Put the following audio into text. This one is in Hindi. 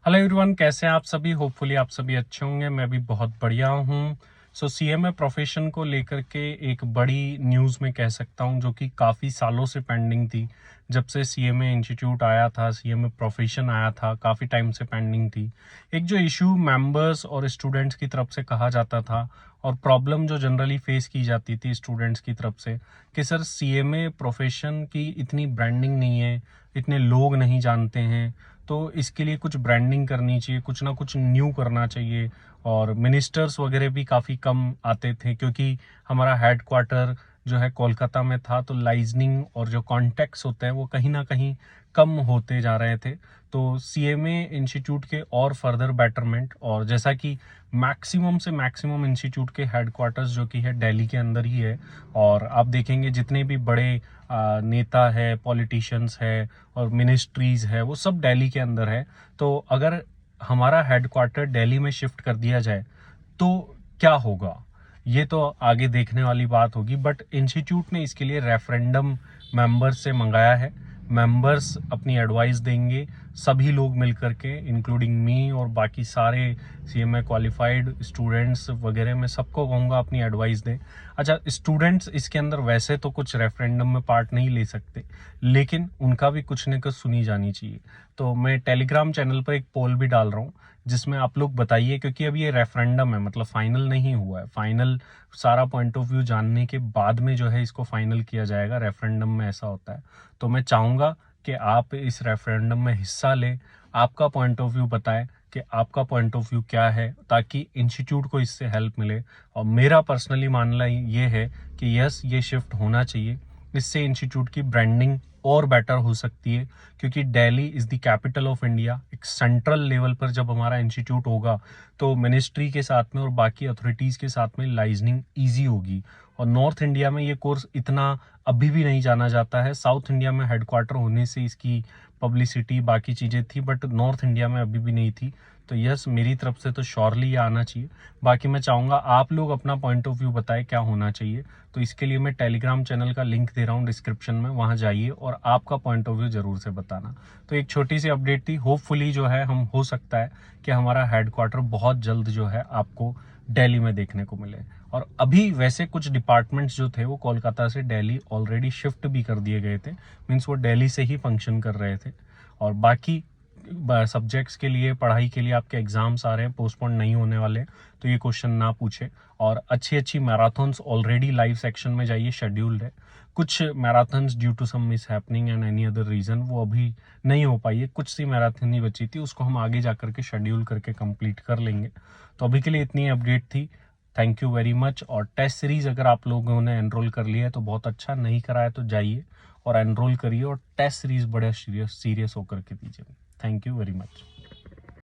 हेलो एवरीवन, कैसे हैं आप सभी। होपफुली आप सभी अच्छे होंगे। मैं भी बहुत बढ़िया हूँ। सीएमए प्रोफेशन को लेकर के एक बड़ी न्यूज़ में कह सकता हूँ, जो कि काफ़ी सालों से पेंडिंग थी। जब से सीएमए इंस्टीट्यूट आया था, सीएमए प्रोफेशन आया था, काफ़ी टाइम से पेंडिंग थी। एक जो इशू मेंबर्स और स्टूडेंट्स की तरफ से कहा जाता था और प्रॉब्लम जो जनरली फेस की जाती थी स्टूडेंट्स की तरफ से, कि सर सीएमए प्रोफेशन की इतनी ब्रांडिंग नहीं है, इतने लोग नहीं जानते हैं, तो इसके लिए कुछ ब्रांडिंग करनी चाहिए, कुछ ना कुछ न्यू करना चाहिए। और मिनिस्टर्स वगैरह भी काफ़ी कम आते थे, क्योंकि हमारा हेड क्वार्टर जो है कोलकाता में था, तो लाइजनिंग और जो कॉन्टेक्ट्स होते हैं वो कहीं ना कहीं कम होते जा रहे थे। तो सीएमए इंस्टीट्यूट के और फर्दर बेटरमेंट, और जैसा कि मैक्सिमम से मैक्सिमम इंस्टीट्यूट के हेडक्वार्टर्स जो कि है दिल्ली के अंदर ही है, और आप देखेंगे जितने भी बड़े नेता है, पॉलिटिशियंस है और मिनिस्ट्रीज है, वो सब दिल्ली के अंदर है। तो अगर हमारा हेडक्वार्टर दिल्ली में शिफ्ट कर दिया जाए तो क्या होगा, ये तो आगे देखने वाली बात होगी। बट इंस्टीट्यूट ने इसके लिए रेफरेंडम मेंबर्स से मंगाया है। मेंबर्स अपनी एडवाइस देंगे, सभी लोग मिलकर के, इंक्लूडिंग मी और बाकी सारे सीएमए क्वालिफाइड स्टूडेंट्स वगैरह, मैं सबको कहूँगा अपनी एडवाइस दें। अच्छा, स्टूडेंट्स इसके अंदर वैसे तो कुछ रेफरेंडम में पार्ट नहीं ले सकते, लेकिन उनका भी कुछ न कुछ सुनी जानी चाहिए। तो मैं टेलीग्राम चैनल पर एक पोल भी डाल रहा हूँ, जिसमें आप लोग बताइए, क्योंकि अभी ये रेफरेंडम है, मतलब फाइनल नहीं हुआ है। फाइनल सारा पॉइंट ऑफ व्यू जानने के बाद में जो है इसको फाइनल किया जाएगा। रेफरेंडम में ऐसा होता है। तो मैं चाहूँगा कि आप इस रेफरेंडम में हिस्सा लें, आपका पॉइंट ऑफ व्यू बताएं कि आपका पॉइंट ऑफ व्यू क्या है, ताकि इंस्टीट्यूट को इससे हेल्प मिले। और मेरा पर्सनली मानना ये है कि यस, ये शिफ्ट होना चाहिए। इससे इंस्टीट्यूट की ब्रांडिंग और बेटर हो सकती है, क्योंकि Delhi is the capital of India. एक सेंट्रल लेवल पर जब हमारा इंस्टीट्यूट होगा, तो मिनिस्ट्री के साथ में और बाकी अथॉरिटीज़ के साथ में लाइजनिंग ईजी होगी। और नॉर्थ इंडिया में ये कोर्स इतना अभी भी नहीं जाना जाता है। साउथ इंडिया में हेडक्वार्टर होने से इसकी पब्लिसिटी बाकी चीज़ें थी, बट नॉर्थ इंडिया में अभी भी नहीं थी। तो यस, मेरी तरफ से तो श्योरली ये आना चाहिए। बाकी मैं चाहूँगा आप लोग अपना पॉइंट ऑफ व्यू बताएं क्या होना चाहिए। तो इसके लिए मैं टेलीग्राम चैनल का लिंक दे रहा हूँ डिस्क्रिप्शन में, वहाँ जाइए और आपका पॉइंट ऑफ व्यू ज़रूर से बताना। तो एक छोटी सी अपडेट थी। होपफुली जो है हम हो सकता है कि हमारा हेडक्वार्टर बहुत जल्द जो है आपको दिल्ली में देखने को मिले। और अभी वैसे कुछ डिपार्टमेंट्स जो थे वो कोलकाता से दिल्ली ऑलरेडी शिफ्ट भी कर दिए गए थे, मीन्स वो दिल्ली से ही फंक्शन कर रहे थे। और बाकी सब्जेक्ट्स के लिए, पढ़ाई के लिए आपके एग्जाम्स आ रहे हैं, पोस्टपोन नहीं होने वाले, तो ये क्वेश्चन ना पूछे। और अच्छी अच्छी मैराथन्स ऑलरेडी लाइव सेक्शन में जाइए, शेड्यूल्ड है। कुछ marathons due to some mishappening and any other reason वो अभी नहीं हो पाई है। कुछ सी मैराथन ही बची थी, उसको हम आगे जाकर के शेड्यूल करके कंप्लीट कर लेंगे। तो अभी के लिए इतनी अपडेट थी। Thank you very much. और टेस्ट सीरीज अगर आप लोगों ने एनरोल कर लिया है तो बहुत अच्छा, नहीं कराया तो जाइए और एनरोल करिए, और टेस्ट सीरीज बड़े सीरियस होकर के दीजिए। Thank you very much.